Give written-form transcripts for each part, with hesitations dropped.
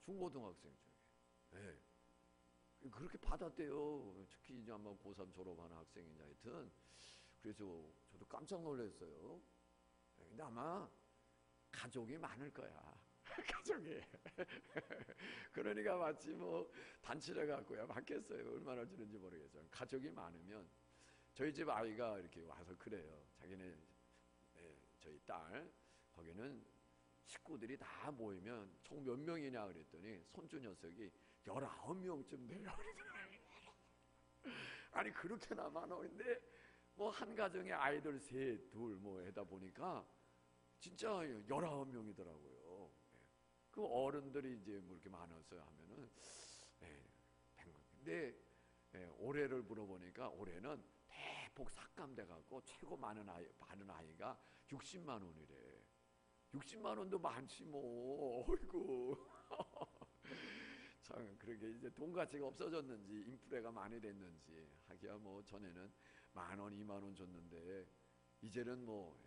중고등학생 중에. 네. 그렇게 받았대요. 특히 이제 아마 고3 졸업하는 학생이냐 하여튼. 그래서 저도 깜짝 놀랐어요. 근데 아마 가족이 많을 거야. 가족이. 그러니까 마치 뭐 단체를 갖고야 받겠어요. 얼마나 주는지 모르겠어요. 가족이 많으면 저희 집 아이가 이렇게 와서 그래요. 자기네 저희 딸 거기는 식구들이 다 모이면 총 몇 명이냐 그랬더니 손주 녀석이 19명쯤 돼요. 아니 그렇게나 많은데 뭐 한 가정에 아이들 셋, 둘 뭐 하다 보니까 진짜 19명이더라고요. 그 어른들이 이제 뭐 이렇게 많았어요 하면은 100명. 근데 올해를 물어보니까 올해는 대폭 삭감돼 갖고 최고 많은 아이가 60만 원이래. 60만 원도 많지 뭐. 어이구. 참 그렇게 이제 돈 가치가 없어졌는지 인플레가 많이 됐는지 하기야 뭐 전에는 10,000원, 20,000원 줬는데 이제는 뭐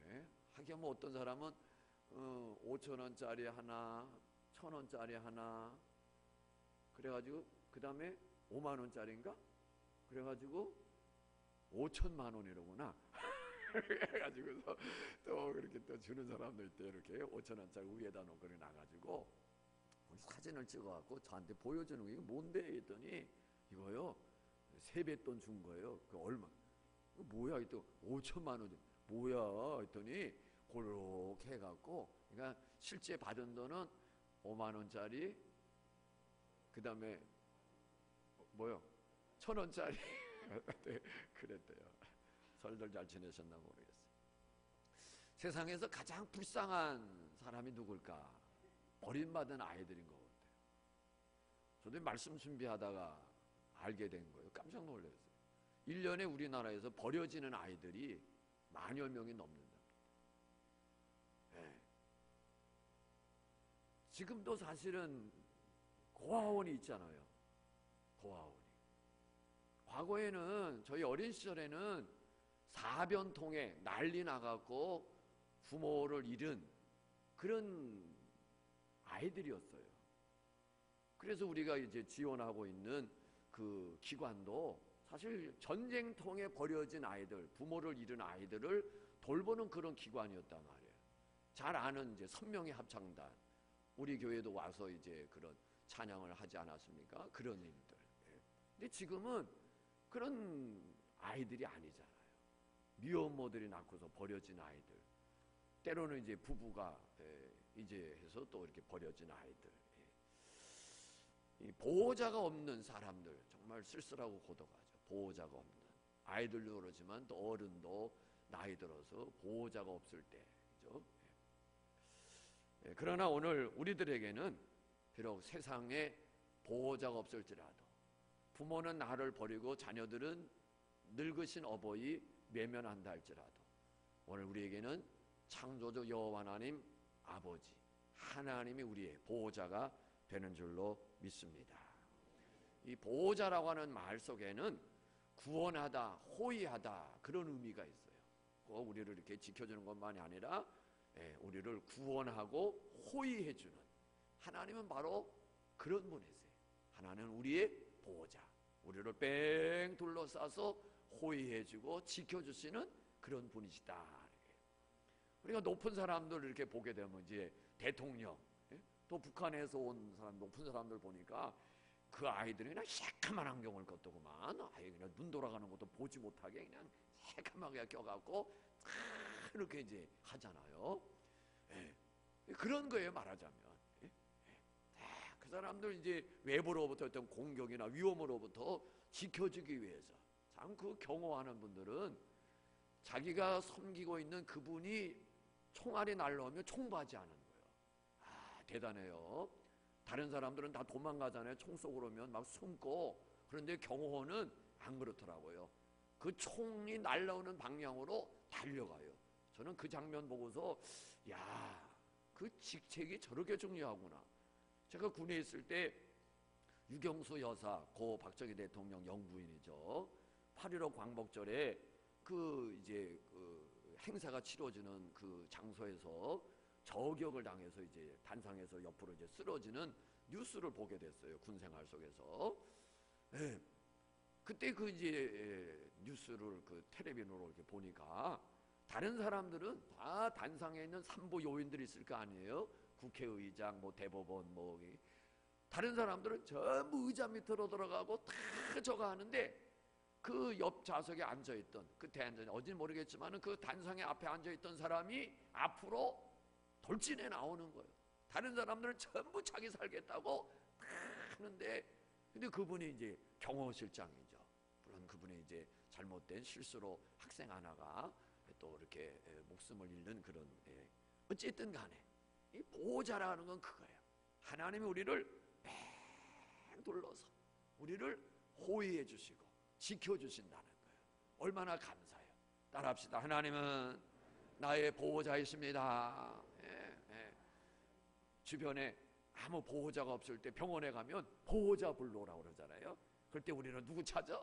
하기야 뭐 어떤 사람은 5,000원짜리 하나, 1,000원짜리 하나 그래가지고 그 다음에 50,000원짜리인가? 그래가지고 5천만 원이로구나. 그래가지고서 또 그렇게 또 주는 사람도 있대. 이렇게 5,000원짜리 위에다 놓고 나가지고 사진을 찍어갖고 저한테 보여주는 거. 이거 뭔데 했더니 이거요 세뱃돈 준 거예요. 그 얼마? 뭐야? 또 5천만 원. 뭐야? 했더니 그렇게 해갖고 그러니까 실제 받은 돈은 5만 원짜리 그 다음에 뭐요? 1,000원짜리. 네, 그랬대요. 설들 잘 지내셨나 모르겠어요. 세상에서 가장 불쌍한 사람이 누굴까? 버림받은 아이들인 것 같아요. 저도 말씀 준비하다가 알게 된 거예요. 깜짝 놀랐어요. 1년에 우리나라에서 버려지는 아이들이 10,000여 명이 넘는답니다. 네. 지금도 사실은 고아원이 있잖아요. 고아원이. 과거에는 저희 어린 시절에는 사변통에 난리 나갖고 부모를 잃은 그런 아이들이었어요. 그래서 우리가 이제 지원하고 있는 그 기관도 사실 전쟁통에 버려진 아이들, 부모를 잃은 아이들을 돌보는 그런 기관이었단 말이에요. 잘 아는 이제 선명의 합창단, 우리 교회도 와서 이제 그런 찬양을 하지 않았습니까? 그런 일들. 근데 지금은 그런 아이들이 아니잖아요. 미혼모들이 낳고서 버려진 아이들, 때로는 이제 부부가 이제 해서 또 이렇게 버려진 아이들, 이 보호자가 없는 사람들 정말 쓸쓸하고 고독하죠. 보호자가 없는 아이들도 그러지만 또 어른도 나이 들어서 보호자가 없을 때, 그죠? 그러나 오늘 우리들에게는 비록 세상에 보호자가 없을지라도 부모는 나를 버리고 자녀들은 늙으신 어버이 외면한다 할지라도 오늘 우리에게는 창조주 여호와 하나님 아버지 하나님이 우리의 보호자가 되는 줄로 믿습니다. 이 보호자라고 하는 말 속에는 구원하다, 호의하다 그런 의미가 있어요. 꼭 우리를 이렇게 지켜주는 것만이 아니라 우리를 구원하고 호의해주는 하나님은 바로 그런 분이세요. 하나님은 우리의 보호자, 우리를 뺑 둘러싸서 호의해주고 지켜주시는 그런 분이시다. 우리가 높은 사람들 이렇게 보게 되면 이제 대통령, 또 북한에서 온 사람 높은 사람들 보니까 그 아이들이 그냥 새까만 안경을 껐더구만. 아예 그냥 눈 돌아가는 것도 보지 못하게 그냥 새까맣게 껴갖고 이렇게 이제 하잖아요. 그런 거예요, 말하자면. 그 사람들 이제 외부로부터 어떤 공격이나 위험으로부터 지켜주기 위해서 참 그 경호하는 분들은 자기가 섬기고 있는 그분이 총알이 날라오면 총받지 않은 거예요. 아, 대단해요. 다른 사람들은 다 도망가잖아요. 총 쏘고 오면 막 숨고. 그런데 경호원은 안 그렇더라고요. 그 총이 날라오는 방향으로 달려가요. 저는 그 장면 보고서 야, 그 직책이 저렇게 중요하구나. 제가 군에 있을 때 유경수 여사, 고 박정희 대통령 영부인이죠. 8.15 광복절에 그 이제 그 행사가 치러지는 그 장소에서 저격을 당해서 이제 단상에서 옆으로 이제 쓰러지는 뉴스를 보게 됐어요. 군생활 속에서. 예. 그때 그 이제 뉴스를 그 텔레비전으로 이렇게 보니까 다른 사람들은 다 단상에 있는 산부 요인들이 있을 거 아니에요. 국회의장, 뭐 대법원, 뭐 다른 사람들은 전부 의자 밑으로 들어가고 다 저거 하는데 그 옆 좌석에 앉아있던, 그때 앉아있던, 어딘지 모르겠지만은 그 단상에 앞에 앉아있던 사람이 앞으로 돌진해 나오는 거예요. 다른 사람들은 전부 자기 살겠다고 다 하는데, 근데 그분이 이제 경호실장이죠. 물론 그분이 이제 잘못된 실수로 학생 하나가 또 이렇게 목숨을 잃는 그런, 어쨌든 간에 이 보호자라는 건 그거예요. 하나님이 우리를 맹 둘러서 우리를 호위해 주시고 지켜주신다는 거예요. 얼마나 감사해요. 따라합시다. 하나님은 나의 보호자이십니다. 주변에 아무 보호자가 없을 때 병원에 가면 보호자 불러오라고 그러잖아요. 그럴 때 우리는 누구 찾아?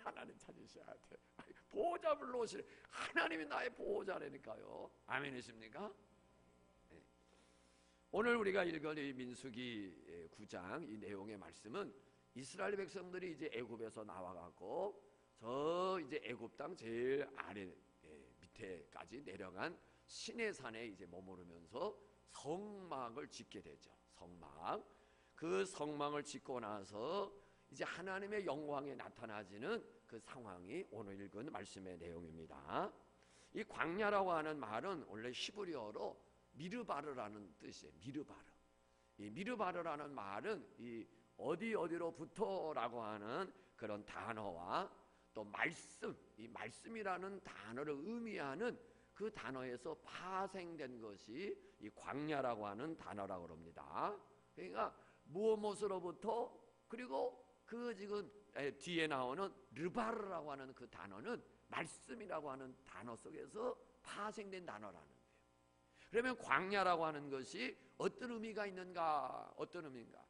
하나님 찾으셔야 돼. 보호자 불러오시래. 하나님이 나의 보호자라니까요. 아멘이십니까? 네. 오늘 우리가 읽은 이 민수기 9장 이 내용의 말씀은 이스라엘 백성들이 이제 애굽에서 나와갖고 저 이제 애굽 땅 제일 아래 밑에까지 내려간 시내산에 이제 머무르면서 성막을 짓게 되죠. 성막. 그 성막을 짓고 나서 이제 하나님의 영광에 나타나지는 그 상황이 오늘 읽은 말씀의 내용입니다. 이 광야라고 하는 말은 원래 히브리어로 미르바르라는 뜻이에요. 미르바르. 이 미르바르라는 말은 이 어디로부터라고 하는 그런 단어와 또 말씀, 이 말씀이라는 단어를 의미하는 그 단어에서 파생된 것이 이 광야라고 하는 단어라고 합니다. 그러니까 무엇으로부터, 그리고 그 지금 뒤에 나오는 르바르라고 하는 그 단어는 말씀이라고 하는 단어 속에서 파생된 단어라는 거예요. 그러면 광야라고 하는 것이 어떤 의미가 있는가? 어떤 의미인가?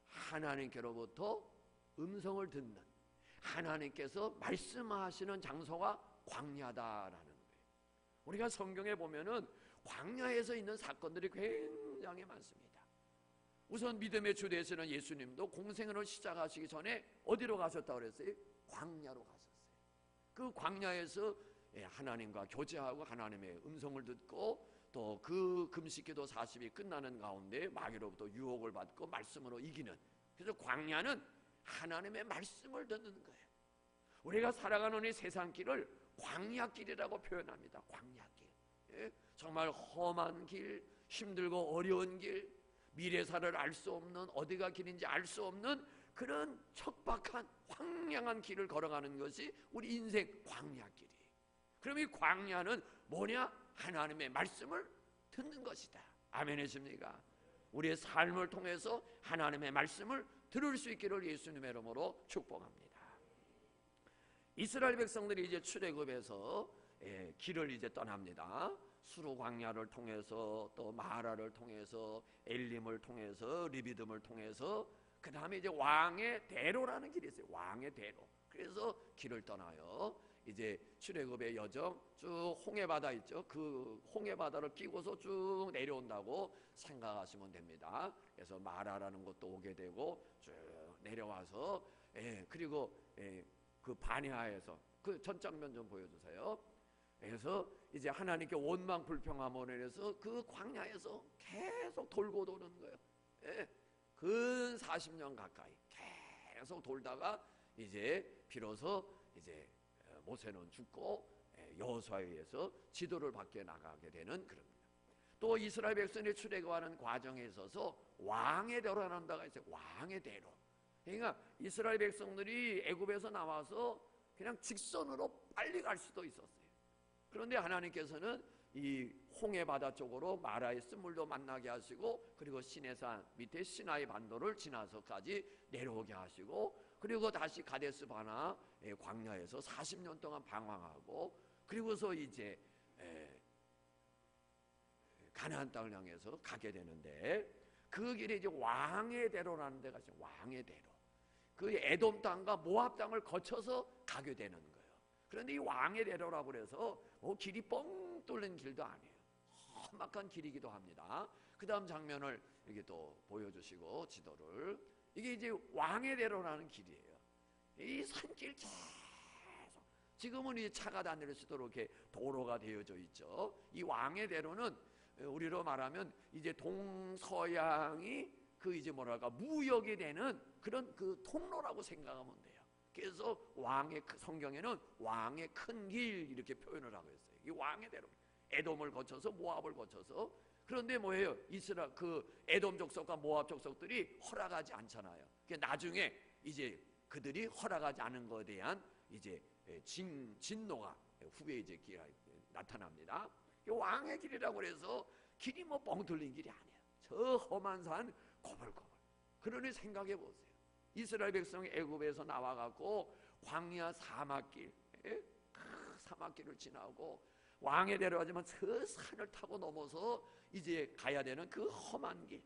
하나님께로부터 음성을 듣는, 하나님께서 말씀하시는 장소가 광야다라는 거예요. 우리가 성경에 보면은 광야에서 있는 사건들이 굉장히 많습니다. 우선 믿음의 주 되시는 예수님도 공생을 시작하시기 전에 어디로 가셨다고 그랬어요? 광야로 가셨어요. 그 광야에서 하나님과 교제하고 하나님의 음성을 듣고 또 그 금식기도 40이 끝나는 가운데 마귀로부터 유혹을 받고 말씀으로 이기는, 그래서 광야는 하나님의 말씀을 듣는 거예요. 우리가 살아가는 이 세상길을 광야길이라고 표현합니다. 광야길. 정말 험한 길, 힘들고 어려운 길, 미래사를 알 수 없는, 어디가 길인지 알 수 없는 그런 척박한 황량한 길을 걸어가는 것이 우리 인생 광야길이에요. 그럼 이 광야는 뭐냐? 하나님의 말씀을 듣는 것이다. 아멘이십니까? 우리의 삶을 통해서 하나님의 말씀을 들을 수 있기를 예수님의 이름으로 축복합니다. 이스라엘 백성들이 이제 출애굽에서 길을 이제 떠납니다. 수르 광야를 통해서 또 마라를 통해서 엘림을 통해서 리비딤을 통해서 그 다음에 이제 왕의 대로라는 길이 있어요. 왕의 대로. 그래서 길을 떠나요. 이제 출애굽의 여정 쭉 홍해바다 있죠. 그 홍해바다를 끼고서 쭉 내려온다고 생각하시면 됩니다. 그래서 마라라는 곳도 오게 되고 쭉 내려와서 그리고 그 바네아에서 그 전장면 좀 보여주세요. 그래서 이제 하나님께 원망 불평함으로 인해서 그 광야에서 계속 돌고 도는 거예요. 근 40년 가까이 계속 돌다가 이제 비로소 이제 모세는 죽고 여호수아에 의해서 지도를 밖에 나가게 되는 그럽니다. 또 이스라엘 백성이 출애굽하는 과정에 있어서 왕의 대로라는 데가 있어요. 왕의 대로. 그러니까 이스라엘 백성들이 애굽에서 나와서 그냥 직선으로 빨리 갈 수도 있었어요. 그런데 하나님께서는 이 홍해 바다 쪽으로 마라의 쓴물도 만나게 하시고, 그리고 시내산 밑에 시나이 반도를 지나서까지 내려오게 하시고, 그리고 다시 가데스 바나 광야에서 40년 동안 방황하고, 그리고서 이제 가나안 땅을 향해서 가게 되는데, 그 길에 이제 왕의 대로라는 데가 있어요. 왕의 대로. 그 에돔 땅과 모압 땅을 거쳐서 가게 되는 거예요. 그런데 이 왕의 대로라고 해서 길이 뻥 뚫린 길도 아니에요. 험악한 길이기도 합니다. 그 다음 장면을 이렇게 또 보여주시고 지도를, 이게 이제 왕의 대로라는 길이에요. 이 산길 계속, 지금은 이 차가 다닐 수 있도록 이렇게 도로가 되어져 있죠. 이 왕의 대로는 우리로 말하면 이제 동서양이 그 이제 뭐랄까 무역이 되는 그런 그 통로라고 생각하면 돼요. 그래서 왕의, 성경에는 왕의 큰 길 이렇게 표현을 하고 있어요. 이 왕의 대로, 에돔을 거쳐서 모압을 거쳐서. 그런데 뭐예요? 이스라엘 그 에돔 족속과 모압 족속들이 허락하지 않잖아요. 나중에 이제 그들이 허락하지 않은 것에 대한 이제 진노가 후에 이제 나타납니다. 왕의 길이라고 그래서 길이 뭐 뻥 뚫린 길이 아니에요. 저 험한 산 고불고불. 그러니 생각해 보세요. 이스라엘 백성이 애굽에서 나와갖고 광야 사막길, 사막길을 지나고 왕의 대로 하지만 저 산을 타고 넘어서 이제 가야 되는 그 험한 길,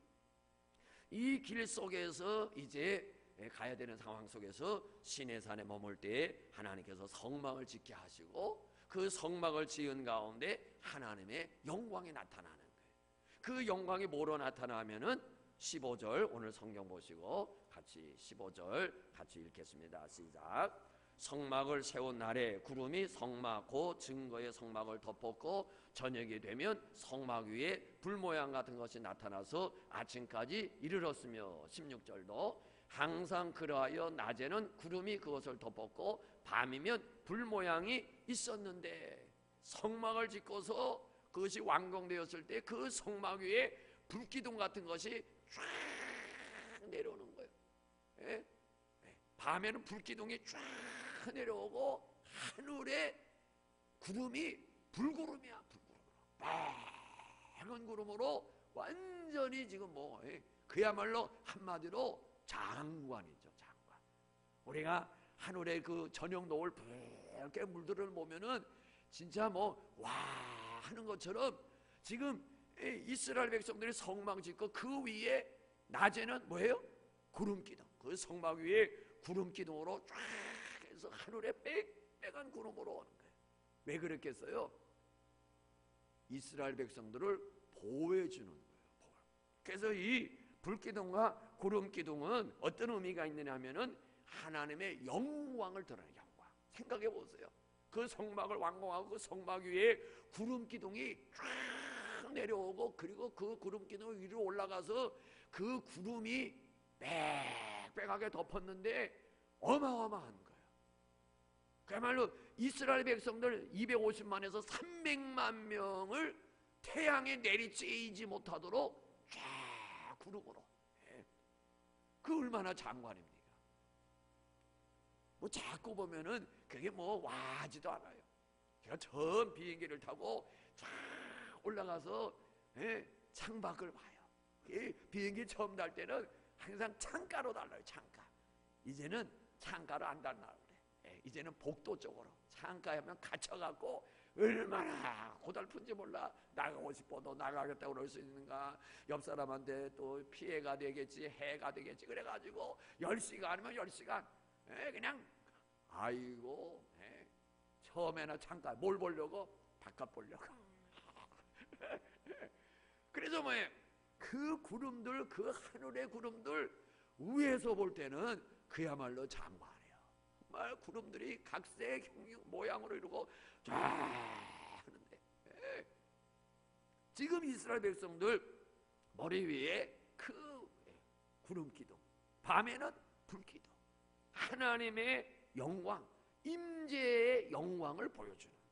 이 길 속에서 이제 가야 되는 상황 속에서 시내산에 머물 때 하나님께서 성막을 짓게 하시고, 그 성막을 지은 가운데 하나님의 영광이 나타나는 거예요. 그 영광이 뭐로 나타나면은 15절, 오늘 성경 보시고 같이 15절 같이 읽겠습니다. 시작. 성막을 세운 날에 구름이 성막 곧 증거의 성막을 덮었고, 저녁이 되면 성막 위에 불 모양 같은 것이 나타나서 아침까지 이르렀으며, 16절도 항상 그러하여 낮에는 구름이 그것을 덮었고 밤이면 불 모양이 있었는데, 성막을 짓고서 그것이 완공되었을 때 그 성막 위에 불기둥 같은 것이 쫙 내려오는 거예요. 예? 밤에는 불기둥이 쫙 내려오고 하늘에 구름이 불구름이야. 불구름으로, 빨간 구름으로 완전히 지금 뭐 그야말로 한마디로 장관이죠. 장관. 우리가 하늘에 그 저녁 노을 붉게 물들을 보면은 진짜 뭐 와 하는 것처럼, 지금 이스라엘 백성들이 성막 짓고 그 위에 낮에는 뭐예요? 구름 기둥. 그 성막 위에 구름 기둥으로 쫙 해서 하늘에 빽빽한 구름으로 오는 거예요. 왜 그랬겠어요? 이스라엘 백성들을 보호해 주는 거예요. 그래서 이 불기둥과 구름기둥은 어떤 의미가 있느냐 하면은 하나님의 영광을 드러내는 영광. 생각해 보세요. 그 성막을 완공하고 그 성막 위에 구름기둥이 쫙 내려오고, 그리고 그 구름기둥 위로 올라가서 그 구름이 빽빽하게 덮었는데 어마어마한 거예요. 그야말로 이스라엘 백성들 250만에서 300만 명을 태양에 내리쬐이지 못하도록 쫙 구름으로. 그 얼마나 장관입니까? 뭐 자꾸 보면은 그게 뭐 와지도 않아요. 제가 처음 비행기를 타고 쫙 올라가서 창밖을 봐요. 비행기 처음 달 때는 항상 창가로 달라요. 창가. 이제는 창가로 안 달라 그래. 이제는 복도 쪽으로 창가에 하면 갇혀갖고 얼마나 고달픈지 몰라. 나가고 싶어도 나가겠다고 그럴 수 있는가. 옆 사람한테 또 피해가 되겠지, 해가 되겠지. 그래가지고 10시간 아니면 10시간 그냥 아이고 처음에는 창가 뭘 보려고? 바깥 보려고. 그래서 뭐예요? 그 구름들, 그 하늘의 구름들 위에서 볼 때는 그야말로 장관이에요. 정말 구름들이 각색 모양으로 이루고 쫙 하는데, 지금 이스라엘 백성들 머리 위에 그 구름 기둥, 밤에는 불 기둥, 하나님의 영광, 임재의 영광을 보여주는 거예요.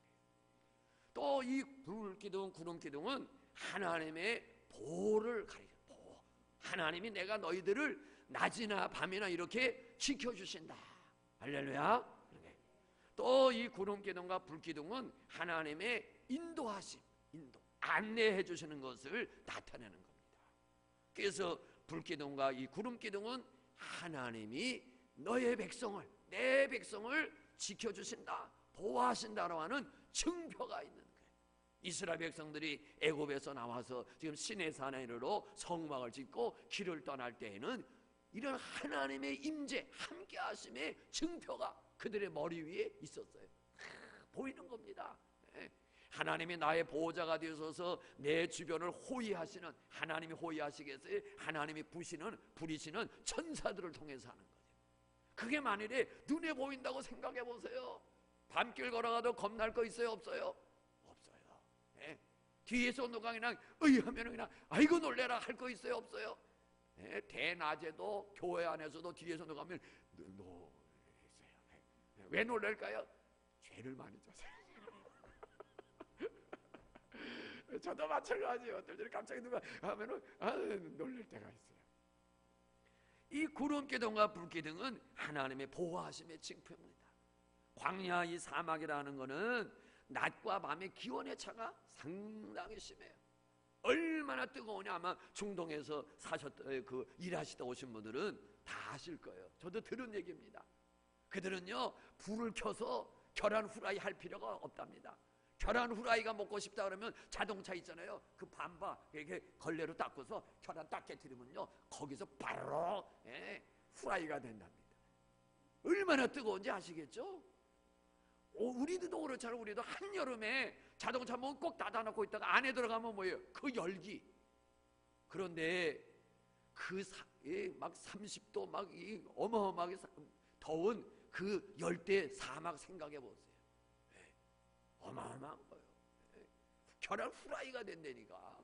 또 이 불 기둥, 구름 기둥은 하나님의 보호를 가리켜. 보호. 하나님이 내가 너희들을 낮이나 밤이나 이렇게 지켜주신다. 할렐루야. 또 이 구름 기둥과 불 기둥은 하나님의 인도하심, 안내해 주시는 것을 나타내는 겁니다. 그래서 불 기둥과 이 구름 기둥은 하나님이 너의 백성을, 내 백성을 지켜주신다, 보호하신다라고 하는 증표가 있는 거예요. 이스라엘 백성들이 애굽에서 나와서 지금 시내산에 이르러 성막을 짓고 길을 떠날 때에는 이런 하나님의 임재, 함께하심의 증표가 그들의 머리 위에 있었어요. 보이는 겁니다. 하나님이 나의 보호자가 되어서 내 주변을 호위하시는, 하나님이 호위하시겠어요? 하나님이 부리시는 천사들을 통해서 하는 거죠. 그게 만일에 눈에 보인다고 생각해 보세요. 밤길 걸어가도 겁날 거 있어요? 없어요? 없어요. 예? 뒤에서 누가 그냥 하면 그냥 아이고 놀래라 할 거 있어요? 없어요? 예? 대낮에도 교회 안에서도 뒤에서 누가 하면 놀래세요. 왜 놀랄까요? 죄를 많이 져서. 저도 마찬가지예요. 어떨 때는 갑자기 누가 하면은 놀랄 때가 있어요. 이 구름기둥과 불기둥은 하나님의 보호하심의 징표입니다. 광야 이 사막이라는 것은 낮과 밤의 기온의 차가 상당히 심해요. 얼마나 뜨거우냐 아마 중동에서 일하시다 오신 분들은 다 아실 거예요. 저도 들은 얘기입니다. 그들은요 불을 켜서 계란 후라이 할 필요가 없답니다. 계란 후라이가 먹고 싶다 그러면 자동차 있잖아요. 그 반바 이렇게 걸레로 닦고서 계란 딱 깨뜨리면요 거기서 바로 후라이가 된답니다. 얼마나 뜨거운지 아시겠죠? 우리도 그렇잖아요. 우리도 한여름에 자동차 문 꼭 닫아놓고 있다가 안에 들어가면 뭐예요? 그 열기. 그런데 막 30도 막 어마어마하게 더운 그 열대 사막 생각해 보세요. 어마어마한 거예요. 계란 후라이가 된다니까.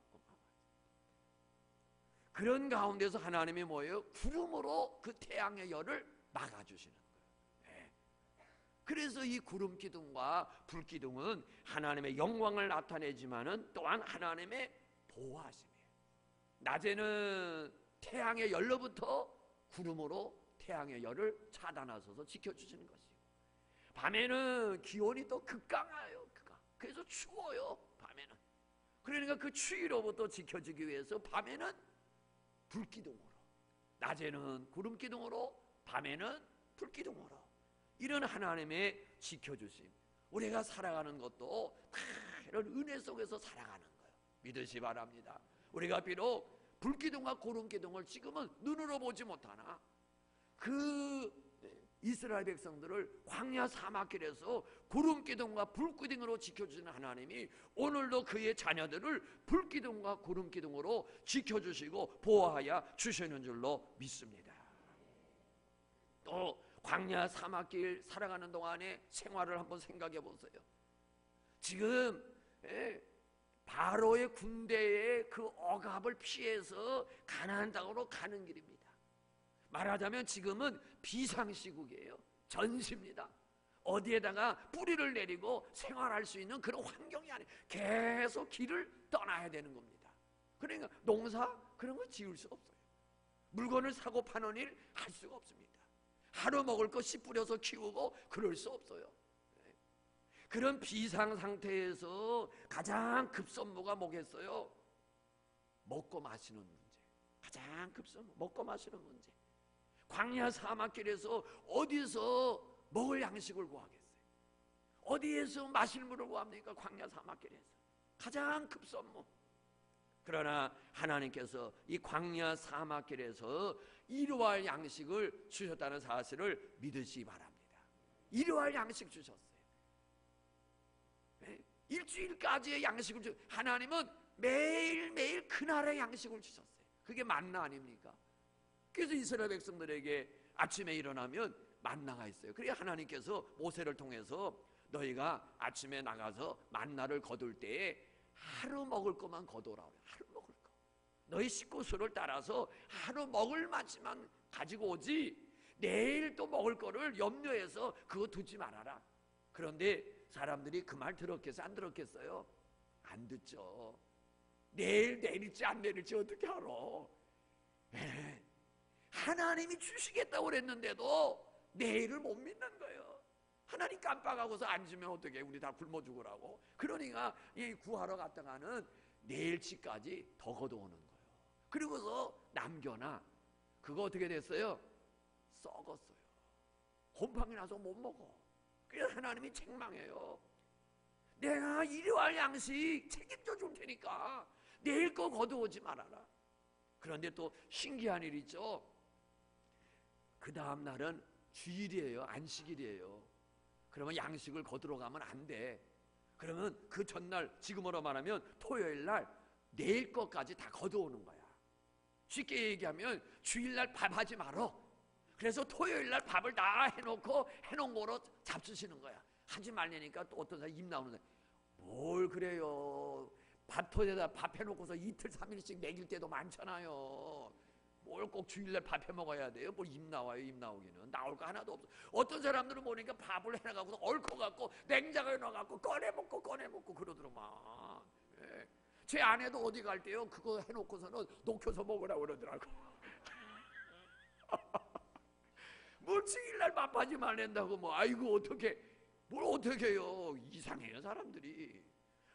그런 가운데서 하나님이 뭐예요? 구름으로 그 태양의 열을 막아주시는 거예요. 그래서 이 구름 기둥과 불 기둥은 하나님의 영광을 나타내지만은 또한 하나님의 보호하심이에요. 낮에는 태양의 열로부터 구름으로 태양의 열을 차단하셔서 지켜주시는 것이고, 밤에는 기온이 또 극강해요. 그래서 추워요. 밤에는. 그러니까 그 추위로부터 지켜주기 위해서 밤에는 불기둥으로, 낮에는 구름기둥으로, 밤에는 불기둥으로, 이런 하나님의 지켜주심, 우리가 살아가는 것도 다 이런 은혜 속에서 살아가는 거예요. 믿으시 바랍니다. 우리가 비록 불기둥과 구름기둥을 지금은 눈으로 보지 못하나 그 이스라엘 백성들을 광야 사막길에서 구름기둥과 불기둥으로 지켜주시는 하나님이 오늘도 그의 자녀들을 불기둥과 구름기둥으로 지켜주시고 보호하여 주시는 줄로 믿습니다. 또 광야 사막길 살아가는 동안의 생활을 한번 생각해 보세요. 지금 바로의 군대의 그 억압을 피해서 가나안 땅으로 가는 길입니다. 말하자면 지금은 비상시국이에요. 전시입니다. 어디에다가 뿌리를 내리고 생활할 수 있는 그런 환경이 아니에요. 계속 길을 떠나야 되는 겁니다. 그러니까 농사 그런 거 지을 수 없어요. 물건을 사고 파는 일 할 수가 없습니다. 하루 먹을 거 씨 뿌려서 키우고 그럴 수 없어요. 그런 비상 상태에서 가장 급선무가 뭐겠어요? 먹고 마시는 문제. 가장 급선무, 먹고 마시는 문제. 광야 사막길에서 어디서 먹을 양식을 구하겠어요? 어디에서 마실 물을 구합니까? 광야 사막길에서. 가장 급선무. 그러나 하나님께서 이 광야 사막길에서 일용할 양식을 주셨다는 사실을 믿으시기 바랍니다. 일용할 양식 주셨어요. 일주일까지의 양식을 하나님은 매일매일 그날의 양식을 주셨어요. 그게 만나 아닙니까? 그래서 이스라엘 백성들에게 아침에 일어나면 만나가 있어요. 그래야 하나님께서 모세를 통해서 너희가 아침에 나가서 만나를 거둘 때에 하루 먹을 것만 거둬라. 하루 먹을 거. 너희 식구수를 따라서 하루 먹을 만치만 가지고 오지 내일 또 먹을 거를 염려해서 그거 두지 말아라. 그런데 사람들이 그 말 들었겠어요? 안 들었겠어요? 안 듣죠. 내일 내릴지 안 내릴지 어떻게 알아? 하나님이 주시겠다고 그랬는데도 내일을 못 믿는 거예요. 하나님 깜빡하고서 안 주면 어떻게 우리 다 굶어 죽으라고. 그러니까 이 구하러 갔다가는 내일치까지 더 걷어오는 거예요. 그리고서 남겨놔. 그거 어떻게 됐어요? 썩었어요. 곰팡이 나서 못 먹어. 그래서 하나님이 책망해요. 내가 일용할 양식 책임져 줄 테니까 내일 거 거두어오지 말아라. 그런데 또 신기한 일 있죠. 그 다음 날은 주일이에요. 안식일이에요. 그러면 양식을 거두러 가면 안 돼. 그러면 그 전날, 지금으로 말하면 토요일 날 내일 것까지 다 걷어오는 거야. 쉽게 얘기하면 주일날 밥 하지 말어. 그래서 토요일 날 밥을 다 해놓고 해놓은 거로 잡수시는 거야. 하지 말라니까 또 어떤 사람 입 나오는 거야. 뭘 그래요. 밥통에다 밥 해놓고서 이틀 3일씩 먹일 때도 많잖아요. 뭘 꼭 주일날 밥 해 먹어야 돼요? 뭘 입 나와요? 입 나오기는 나올 거 하나도 없어. 어떤 사람들은 보니까 밥을 해놔갖고 얼커갖고 냉장고에 넣어갖고 꺼내 먹고 그러더만. 예. 제 아내도 어디 갈 때요 그거 해놓고서는 녹여서 먹으라고 그러더라고. 뭘 주일날 밥하지 말란다고 뭐. 아이고 어떻게 뭘 어떻게 해요. 이상해요 사람들이.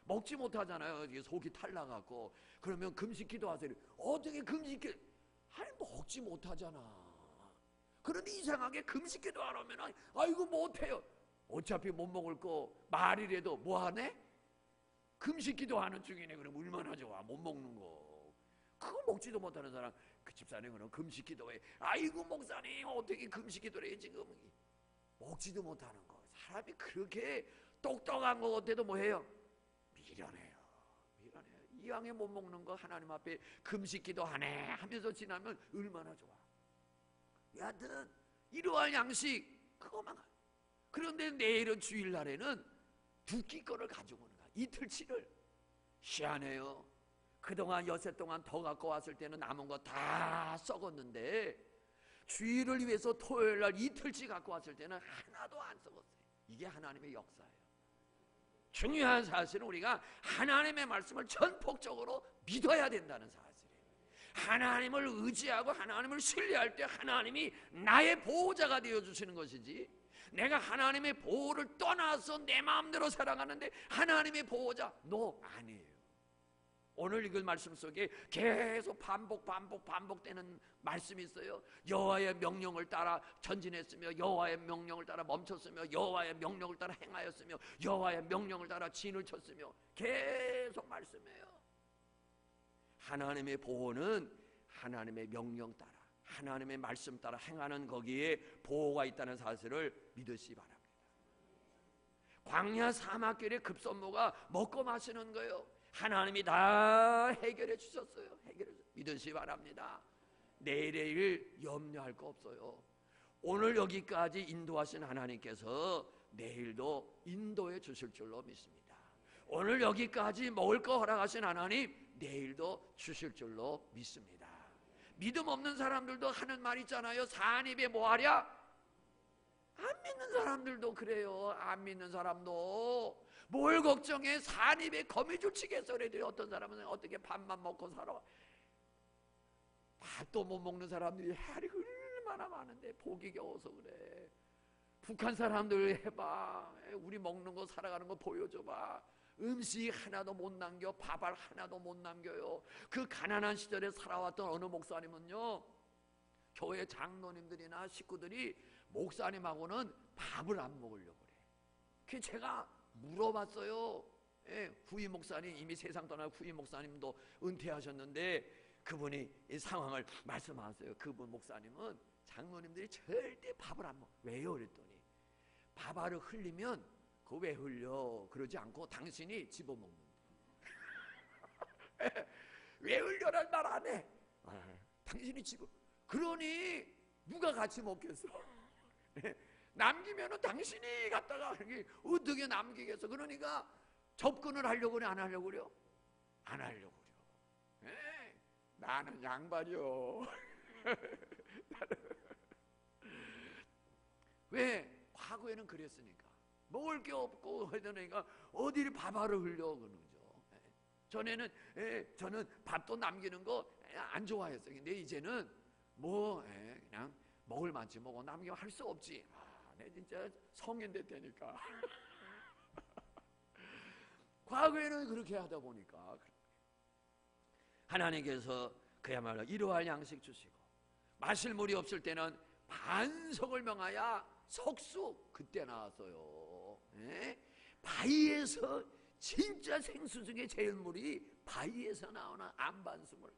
먹지 못하잖아요. 속이 탈나갖고. 그러면 금식기도 하세요. 어떻게 금식기? 아니 먹지 못하잖아. 그런데 이상하게 금식기도 안 하면 아이고 못해요. 어차피 못 먹을 거 말이라도 뭐하네? 금식기도 하는 중이네. 그럼 얼마나 좋아. 못 먹는 거 그거 먹지도 못하는 사람. 그 집사님 그럼 금식기도 해. 아이고 목사님 어떻게 금식기도를 해. 지금 먹지도 못하는 거. 사람이 그렇게 똑똑한 거 같아도 뭐해요? 미련해요. 이왕에 못 먹는 거 하나님 앞에 금식기도 하네 하면서 지나면 얼마나 좋아. 여하튼 이러한 양식 그거만. 그런데 내일은 주일날에는 두 끼 거를 가지고 오는 거야. 이틀치를. 희한해요. 그동안 여세 동안 더 갖고 왔을 때는 남은 거 다 썩었는데 주일을 위해서 토요일날 이틀치 갖고 왔을 때는 하나도 안 썩었어요. 이게 하나님의 역사예요. 중요한 사실은 우리가 하나님의 말씀을 전폭적으로 믿어야 된다는 사실이에요. 하나님을 의지하고 하나님을 신뢰할 때 하나님이 나의 보호자가 되어주시는 것이지, 내가 하나님의 보호를 떠나서 내 마음대로 살아가는데 하나님의 보호자 너 아니에요. 오늘 읽을 말씀 속에 계속 반복되는 말씀이 있어요. 여호와의 명령을 따라 전진했으며 여호와의 명령을 따라 멈췄으며 여호와의 명령을 따라 행하였으며 여호와의 명령을 따라 진을 쳤으며 계속 말씀해요. 하나님의 보호는 하나님의 명령 따라 하나님의 말씀 따라 행하는 거기에 보호가 있다는 사실을 믿으시기 바랍니다. 광야 사막길의 급선무가 먹고 마시는 거예요. 하나님이 다 해결해 주셨어요. 믿으시기 바랍니다. 내일의 일 염려할 거 없어요. 오늘 여기까지 인도하신 하나님께서 내일도 인도해 주실 줄로 믿습니다. 오늘 여기까지 먹을 거 허락하신 하나님 내일도 주실 줄로 믿습니다. 믿음 없는 사람들도 하는 말 있잖아요. 산입에 뭐하랴? 안 믿는 사람들도 그래요. 안 믿는 사람도 뭘 걱정해. 산입에 거미줄 치겠어. 그래. 어떤 사람은 어떻게 밥만 먹고 살아. 밥도 못 먹는 사람들이 해리 얼마나 많은데 보기 겨워서 그래. 북한 사람들 해봐. 우리 먹는 거 살아가는 거 보여줘봐. 음식 하나도 못 남겨. 밥알 하나도 못 남겨요. 그 가난한 시절에 살아왔던 어느 목사님은요, 교회 장로님들이나 식구들이 목사님하고는 밥을 안 먹으려고 그래. 그래서 제가 물어봤어요. 예, 후임 목사님, 이미 세상 떠난 후임 목사님도 은퇴하셨는데 그분이 이 상황을 말씀하세요. 그분 목사님은 장로님들이 절대 밥을 안 먹어. 왜요? 그랬더니 밥알을 흘리면 그거 왜 흘려? 그러지 않고 당신이 집어먹는데. 왜 흘려란 말 안 해? 당신이 집어. 그러니 누가 같이 먹겠어? 남기면은 당신이 갖다가 어떻게 남기겠어? 그러니까 접근을 하려고 그래, 안 하려고 그래요? 안 하려고 그래요. 나는 양반이요. 왜? 과거에는 그랬으니까. 먹을 게 없고 하더니까 어디를 밥알을 흘려 그러는 거죠. 저는 밥도 남기는 거 안 좋아했어요. 근데 이제는 뭐 그냥 먹을 만치 먹어. 남기면 할 수 없지. 내 진짜 성인 됐다니까. 과거에는 그렇게 하다 보니까 하나님께서 그야말로 이러할 양식 주시고, 마실 물이 없을 때는 반석을 명하여 석수 그때 나왔어요. 바위에서 진짜 생수 중에 제일 물이 바위에서 나오는 안반수물.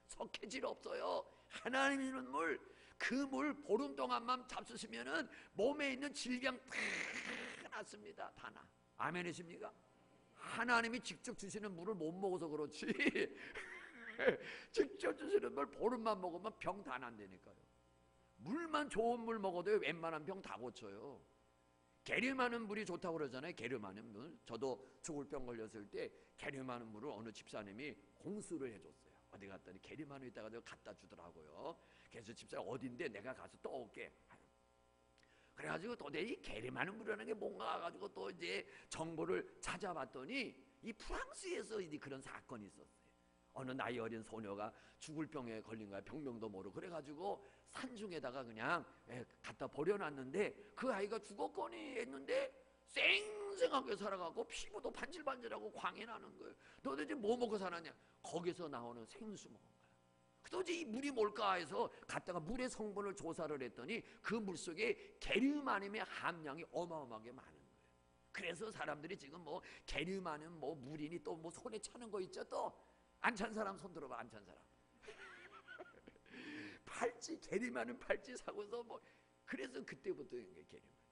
석회질 없어요. 하나님이 주는 물, 그 물 보름 동안만 잡수시면은 몸에 있는 질병 다 났습니다. 다 나. 아멘이십니까? 하나님이 직접 주시는 물을 못 먹어서 그렇지 직접 주시는 물 보름만 먹으면 병 다 난다니까요. 물만 좋은 물 먹어도 웬만한 병 다 고쳐요. 계류 많은 물이 좋다고 그러잖아요. 계류 많은 물. 저도 죽을 병 걸렸을 때 계류 많은 물을 어느 집사님이 공수를 해줬어요. 어디 갔더니 계류 많은 있다가 갖다 주더라고요. 그래서 집사님 어딘데 내가 가서 떠올게. 그래가지고 도대체 계류 많은 물이라는 게 뭔가 가지고 또 이제 정보를 찾아봤더니 이 프랑스에서 이제 그런 사건이 있었어요. 어느 나이 어린 소녀가 죽을 병에 걸린 거야. 병명도 모르고. 그래가지고 산중에다가 그냥 갖다 버려놨는데 그 아이가 죽었거니 했는데 쌩쌩하게 살아가고 피부도 반질반질하고 광이 나는 거예요. 도대체 뭐 먹고 살았냐? 거기서 나오는 생수 먹은 거야. 도대체 이 물이 뭘까 해서 갖다가 물의 성분을 조사를 했더니 그 물 속에 계류마늄의 함량이 어마어마하게 많은 거예요. 그래서 사람들이 지금 뭐 계류마늄 뭐 물이니 또 뭐 손에 차는 거 있죠. 또 안 찬 사람 손 들어봐. 안 찬 사람. 팔찌 계류마늄 팔찌 사고서 뭐 그래서 그때부터 이게 계류마늄.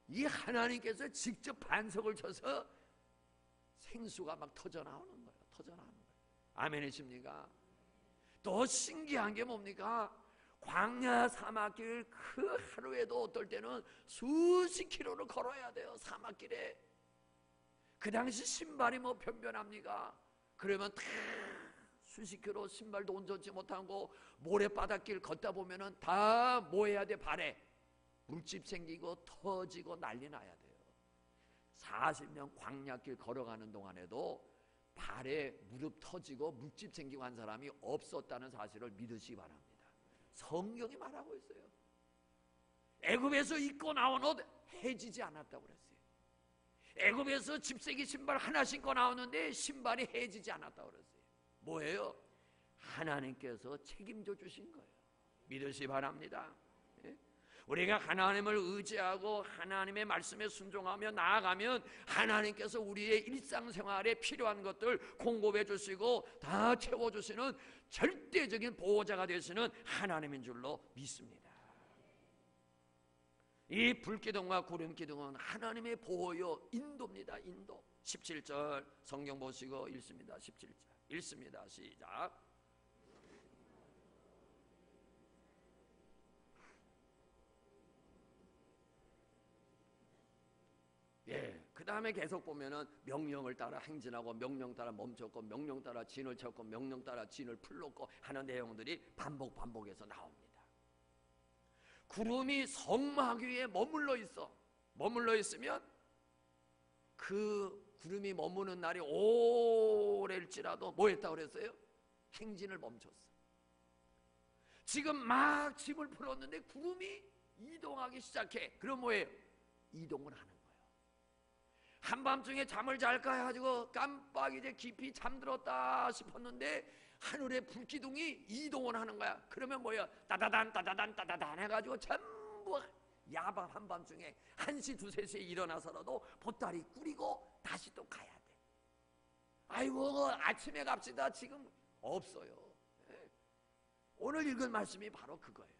이 하나님께서 직접 반석을 쳐서 생수가 막 터져 나오는 거예요. 터져 나오는 거예요. 아멘이십니까? 또 신기한 게 뭡니까? 광야 사막길 그 하루에도 어떨 때는 수십 킬로를 걸어야 돼요. 사막길에. 그 당시 신발이 뭐 변변합니까? 그러면 다 수십 킬로 신발도 온전치 못하고 모래바닷길 걷다 보면은 다 뭐 해야 돼? 발에 물집 생기고 터지고 난리 나야 돼요. 40년 광야길 걸어가는 동안에도 발에 무릎 터지고 물집 생기고 한 사람이 없었다는 사실을 믿으시기 바랍니다. 성경이 말하고 있어요. 애굽에서 입고 나온 옷 해지지 않았다고 그랬어요. 애굽에서 집세기 신발 하나 신고 나오는데 신발이 해지지 않았다고 그랬어요. 뭐예요? 하나님께서 책임져 주신 거예요. 믿으시기 바랍니다. 우리가 하나님을 의지하고 하나님의 말씀에 순종하며 나아가면 하나님께서 우리의 일상생활에 필요한 것들 공급해 주시고 다 채워주시는 절대적인 보호자가 되시는 하나님인 줄로 믿습니다. 이 불기둥과 구름기둥은 하나님의 보호요 인도입니다. 인도. 17절 성경 보시고 읽습니다. 17절 읽습니다. 시작. 그 다음에 계속 보면은 명령을 따라 행진하고 명령 따라 멈췄고 명령 따라 진을 쳤고 명령 따라 진을 풀렀고 하는 내용들이 반복해서 나옵니다. 구름이 성막 위에 머물러 있으면 그 구름이 머무는 날이 오래일지라도 뭐 했다고 그랬어요? 행진을 멈췄어. 지금 막 짐을 풀었는데 구름이 이동하기 시작해. 그럼 뭐예요? 이동을 하는 거예요. 한밤중에 잠을 잘까 해가지고 깜빡 이제 깊이 잠들었다 싶었는데 하늘에 불기둥이 이동을 하는 거야. 그러면 뭐야? 따다단 따다단 따다단 해가지고 전부 야밤 한밤중에 1시 2, 3시에 일어나서라도 보따리 꾸리고 다시 또 가야 돼. 아이고 아침에 갑시다. 지금 없어요. 오늘 읽은 말씀이 바로 그거예요.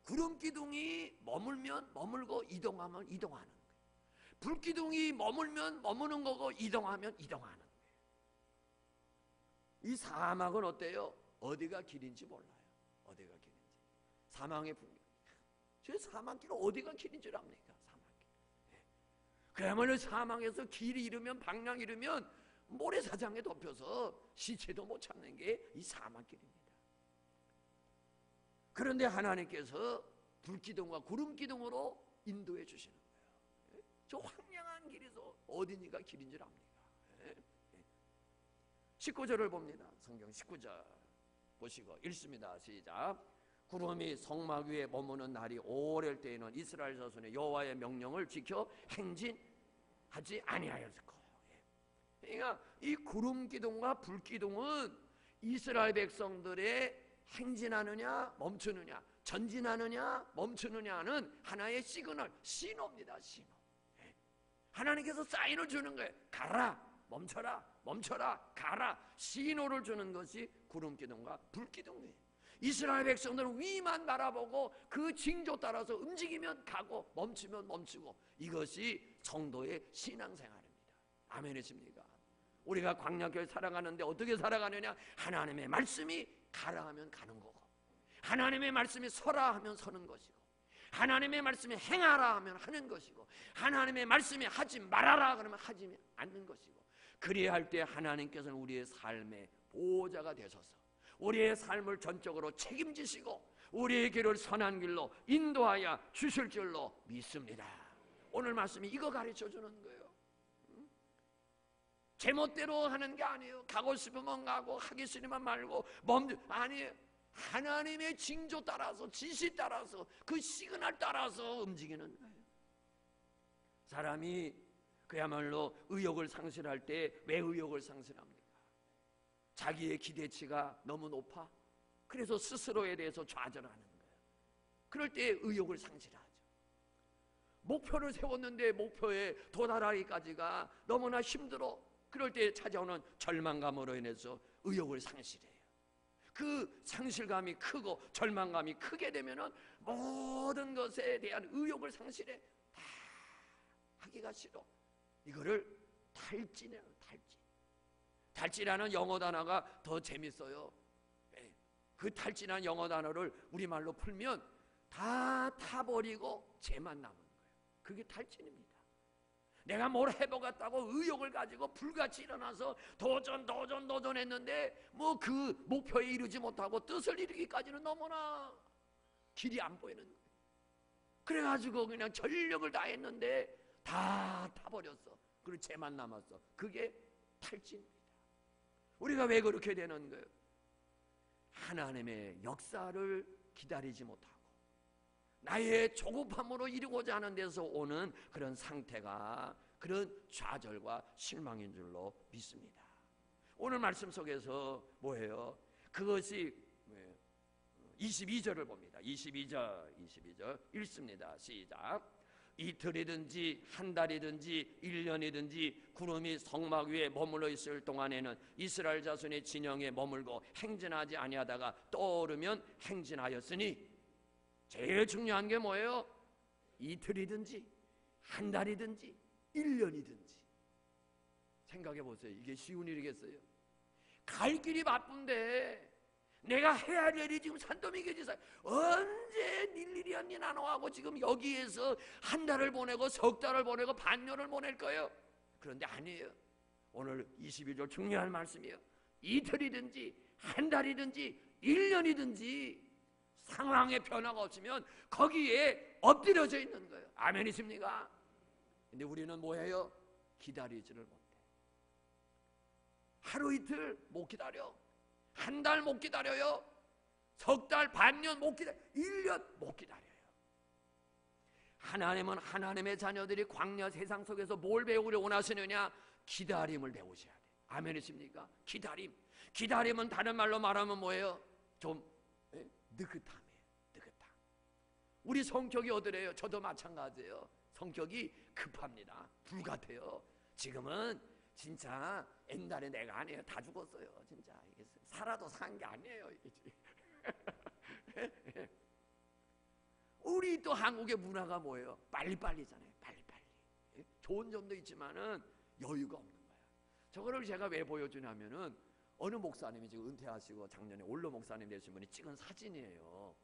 구름기둥이 머물면 머물고 이동하면 이동하는 거예요. 불기둥이 머물면 머무는 거고 이동하면 이동하는 거예요. 이 사막은 어때요? 어디가 길인지 몰라요. 어디가 길인지. 사망의 풍경. 저 사막길은 어디가 길인 줄 압니까? 사막길. 그야말로 사막에서 길이 잃으면 방향 잃으면 모래사장에 덮여서 시체도 못 찾는 게 이 사막길입니다. 그런데 하나님께서 불기둥과 구름기둥으로 인도해 주시는 거예요. 저 황량한 길에서 어디니가 길인 줄 압니까? 19절을 봅니다. 성경 19절 보시고 읽습니다. 시작. 구름이 성막 위에 머무는 날이 오래일 때에는 이스라엘 자손의 여호와의 명령을 지켜 행진하지 아니하였을 거예요. 그러니까 이 구름기둥과 불기둥은 이스라엘 백성들의 행진하느냐 멈추느냐 전진하느냐 멈추느냐는 하나의 시그널, 신호입니다. 신호. 하나님께서 사인을 주는 거예요. 가라, 멈춰라, 멈춰라, 가라. 신호를 주는 것이 구름기둥과 불기둥이에요. 이스라엘 백성들은 위만 바라보고 그 징조 따라서 움직이면 가고 멈추면 멈추고, 이것이 성도의 신앙생활입니다. 아멘이십니까? 우리가 광야길 살아가는데 어떻게 살아가느냐? 하나님의 말씀이 가라 하면 가는 거고, 하나님의 말씀이 서라 하면 서는 것이고, 하나님의 말씀이 행하라 하면 하는 것이고, 하나님의 말씀이 하지 말아라 그러면 하지 않는 것이고, 그리야 할 때 하나님께서는 우리의 삶의 보호자가 되셔서 우리의 삶을 전적으로 책임지시고 우리의 길을 선한 길로 인도하여 주실 줄로 믿습니다. 오늘 말씀이 이거 가르쳐주는 거예요. 제멋대로 하는 게 아니에요. 가고 싶으면 가고 하기 싫으면 말고 아니에요. 하나님의 징조 따라서, 지시 따라서, 그 시그널 따라서 움직이는 거예요. 사람이 그야말로 의욕을 상실할 때 왜 의욕을 상실합니까? 자기의 기대치가 너무 높아. 그래서 스스로에 대해서 좌절하는 거예요. 그럴 때 의욕을 상실하죠. 목표를 세웠는데 목표에 도달하기까지가 너무나 힘들어. 그럴 때 찾아오는 절망감으로 인해서 의욕을 상실해요. 그 상실감이 크고 절망감이 크게 되면은 모든 것에 대한 의욕을 상실해. 다 하기가 싫어. 이거를 탈진이에요. 탈진하는 영어 단어가 더 재밌어요. 그 탈진한 영어 단어를 우리말로 풀면 다 타버리고 죄만 남은 거예요. 그게 탈진입니다. 내가 뭘 해보겠다고 의욕을 가지고 불같이 일어나서 도전했는데 뭐 그 목표에 이르지 못하고 뜻을 이루기까지는 너무나 길이 안 보이는 거예요. 그래가지고 그냥 전력을 다했는데 다 타버렸어. 그리고 죄만 남았어. 그게 탈진입니다. 우리가 왜 그렇게 되는 거예요? 하나님의 역사를 기다리지 못하고 나의 조급함으로 이루고자 하는 데서 오는 그런 상태가, 그런 좌절과 실망인 줄로 믿습니다. 오늘 말씀 속에서 뭐예요? 그것이 22절을 봅니다. 22절 읽습니다. 시작. 이틀이든지 한 달이든지 1년이든지 구름이 성막 위에 머물러 있을 동안에는 이스라엘 자손의 진영에 머물고 행진하지 아니하다가 떠오르면 행진하였으니, 제일 중요한 게 뭐예요? 이틀이든지 한 달이든지 1년이든지. 생각해 보세요. 이게 쉬운 일이겠어요? 갈 길이 바쁜데 내가 해야 할 일이 지금 산더미겨지사 언제 일일이 언니 나눠하고 지금 여기에서 한 달을 보내고 석 달을 보내고 반년을 보낼 거예요. 그런데 아니에요. 오늘 21절 중요한 말씀이에요. 이틀이든지 한 달이든지 1년이든지 상황의 변화가 없으면 거기에 엎드려져 있는 거예요. 아멘이십니까? 근데 우리는 뭐예요? 기다리지를 못해. 하루 이틀 못 기다려. 한 달 못 기다려요. 석 달, 반년 못 기다려. 1년 못 기다려요. 하나님은 하나님의 자녀들이 광야 세상 속에서 뭘 배우기를 원하시느냐? 기다림을 배우셔야 돼요. 아멘이십니까? 기다림. 기다림은 다른 말로 말하면 뭐예요? 좀 느긋함이에요. 느긋함. 우리 성격이 어떠래요? 저도 마찬가지예요. 성격이 급합니다. 불같아요. 지금은 진짜 옛날에 내가 아니에요. 다 죽었어요. 진짜 이게 살아도 산 게 아니에요. 이게 우리 또 한국의 문화가 뭐예요? 빨리빨리잖아요. 빨리빨리. 좋은 점도 있지만은 여유가 없는 거야. 저거를 제가 왜 보여주냐면은 어느 목사님이 지금 은퇴하시고 작년에 올로 목사님 되신 분이 찍은 사진이에요.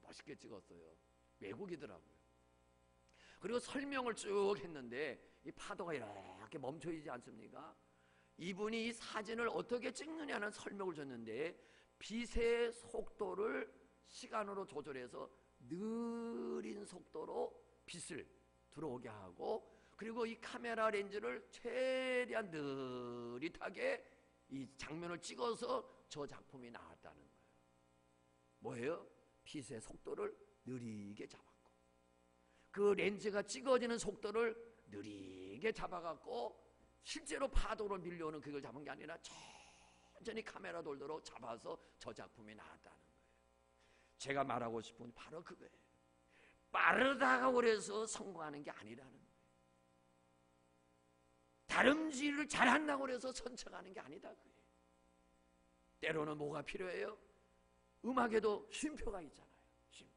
멋있게 찍었어요. 외국이더라고요. 그리고 설명을 쭉 했는데 이 파도가 이렇게 멈춰있지 않습니까? 이분이 이 사진을 어떻게 찍느냐는 설명을 줬는데 빛의 속도를 시간으로 조절해서 느린 속도로 빛을 들어오게 하고, 그리고 이 카메라 렌즈를 최대한 느릿하게 이 장면을 찍어서 저 작품이 나왔다는 거예요. 뭐예요? 빛의 속도를 느리게 잡았고, 그 렌즈가 찍어지는 속도를 느리게 잡아갖고 실제로 파도로 밀려오는 그걸 잡은 게 아니라 천천히 카메라 돌도록 잡아서 저 작품이 나왔다는 거예요. 제가 말하고 싶은 바로 그거예요. 빠르다가 그래서 성공하는 게 아니라는 거예요. 다름질을 잘한다고 해서 선척하는 게 아니다 그거예요. 때로는 뭐가 필요해요? 음악에도 쉼표가 있잖아요. 쉼표.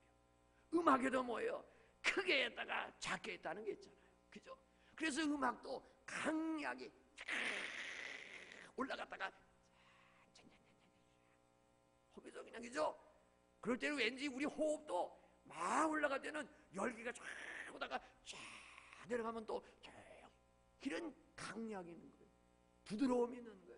음악에도 뭐예요? 크게 했다가 작게 했다는 게 있잖아요. 그죠? 그래서 음악도 강약이 올라갔다가 하면서 그냥, 그죠? 그럴 때는 왠지 우리 호흡도 막 올라갈 때는 열기가 쫙 오다가 쫙 내려가면 또 이런 강약이 있는 거예요. 부드러움이 있는 거예요.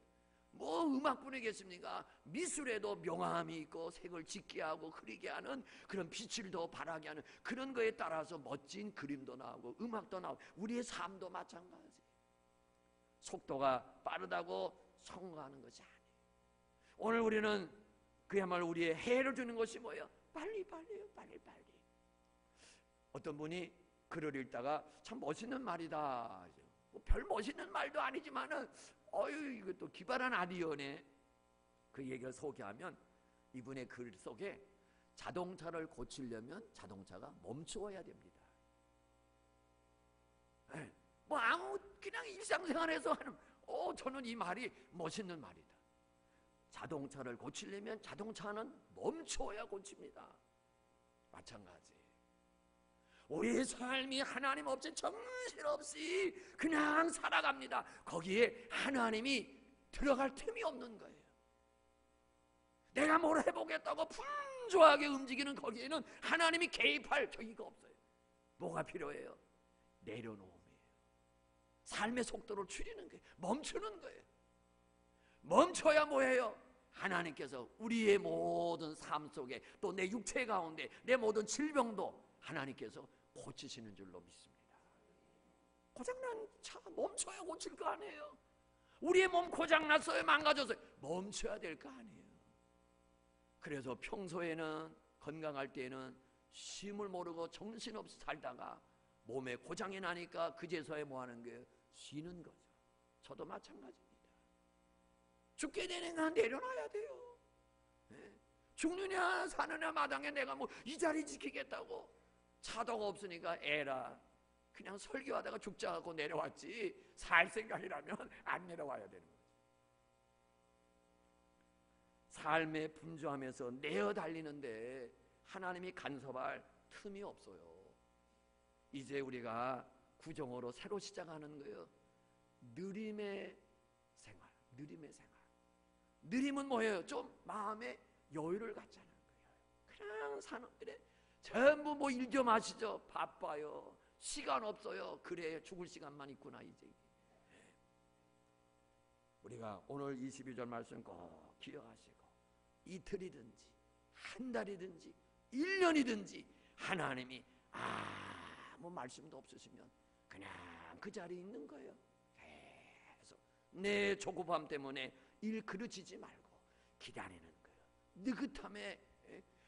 뭐 음악뿐이겠습니까? 미술에도 명암이 있고 색을 짙게 하고 흐리게 하는 그런 빛을 더 바라게 하는 그런 거에 따라서 멋진 그림도 나오고 음악도 나오고 우리의 삶도 마찬가지예요. 속도가 빠르다고 성공하는 것이 아니에요. 오늘 우리는 그야말로 우리의 해를 주는 것이 뭐예요? 빨리빨리요. 빨리빨리. 어떤 분이 글을 읽다가 참 멋있는 말이다. 뭐 별 멋있는 말도 아니지만은 이것도 기발한 아이디어네. 그 얘기를 소개하면 이분의 글 속에 자동차를 고치려면 자동차가 멈추어야 됩니다. 뭐 아무 그냥 일상생활에서 하는 저는 이 말이 멋있는 말이다. 자동차를 고치려면 자동차는 멈춰야 고칩니다. 마찬가지. 우리의 삶이 하나님 없이 정신없이 그냥 살아갑니다. 거기에 하나님이 들어갈 틈이 없는 거예요. 내가 뭘 해보겠다고 분주하게 움직이는 거기에는 하나님이 개입할 저기가 없어요. 뭐가 필요해요? 내려놓음이에요. 삶의 속도를 줄이는 거예요. 멈추는 거예요. 멈춰야 뭐예요? 하나님께서 우리의 모든 삶 속에 또 내 육체 가운데 내 모든 질병도 하나님께서 고치시는 줄로 믿습니다. 고장난 차 멈춰야 고칠 거 아니에요. 우리의 몸 고장났어요. 망가졌어요. 멈춰야 될 거 아니에요. 그래서 평소에는 건강할 때는 쉼을 모르고 정신없이 살다가 몸에 고장이 나니까 그제서야 뭐 하는 거예요? 쉬는 거죠. 저도 마찬가지입니다. 죽게 되는 한 내려놔야 돼요. 죽느냐 사느냐 마당에 내가 뭐 이 자리 지키겠다고 차도가 없으니까 에라 그냥 설교하다가 죽자 하고 내려왔지 살 생각이라면 안 내려와야 되는 거죠. 삶에 분주하면서 내어 달리는데 하나님이 간섭할 틈이 없어요. 이제 우리가 구정으로 새로 시작하는 거예요. 느림의 생활. 느림의 생활. 느림은 뭐예요? 좀 마음에 여유를 갖자는 거예요. 그냥 사는 그래 전부 뭐 일 좀 하시죠. 바빠요. 시간 없어요. 그래 죽을 시간만 있구나 이제. 우리가 오늘 22절 말씀 꼭 기억하시고 이틀이든지 한 달이든지 1년이든지 하나님이 아무 말씀도 없으시면 그냥 그 자리에 있는 거예요. 계속 내 조급함 때문에 일 그르치지 말고 기다리는 거예요. 느긋함에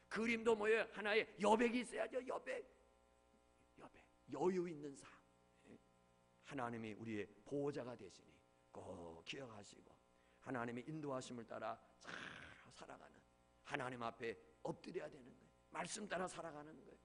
그림도 뭐예요? 하나의 여백이 있어야죠. 여백. 여유 있는 삶. 하나님이 우리의 보호자가 되시니 꼭 기억하시고 하나님의 인도하심을 따라 잘 살아가는 하나님 앞에 엎드려야 되는 거예요. 말씀 따라 살아가는 거예요.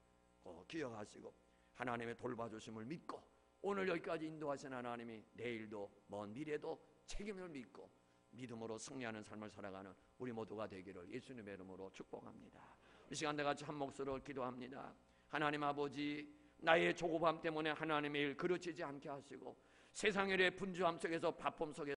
꼭 기억하시고 하나님의 돌봐주심을 믿고 오늘 여기까지 인도하신 하나님이 내일도 먼 미래도 책임을 믿고 믿음으로 승리하는 삶을 살아가는 우리 모두가 되기를 예수님의 이름으로 축복합니다. 이 시간 같이 한 목소리로 기도합니다. 하나님 아버지, 나의 조급함 때문에 하나님의 일 그르치지 않게 하시고 세상의 분주함 속에서 바쁨 속에서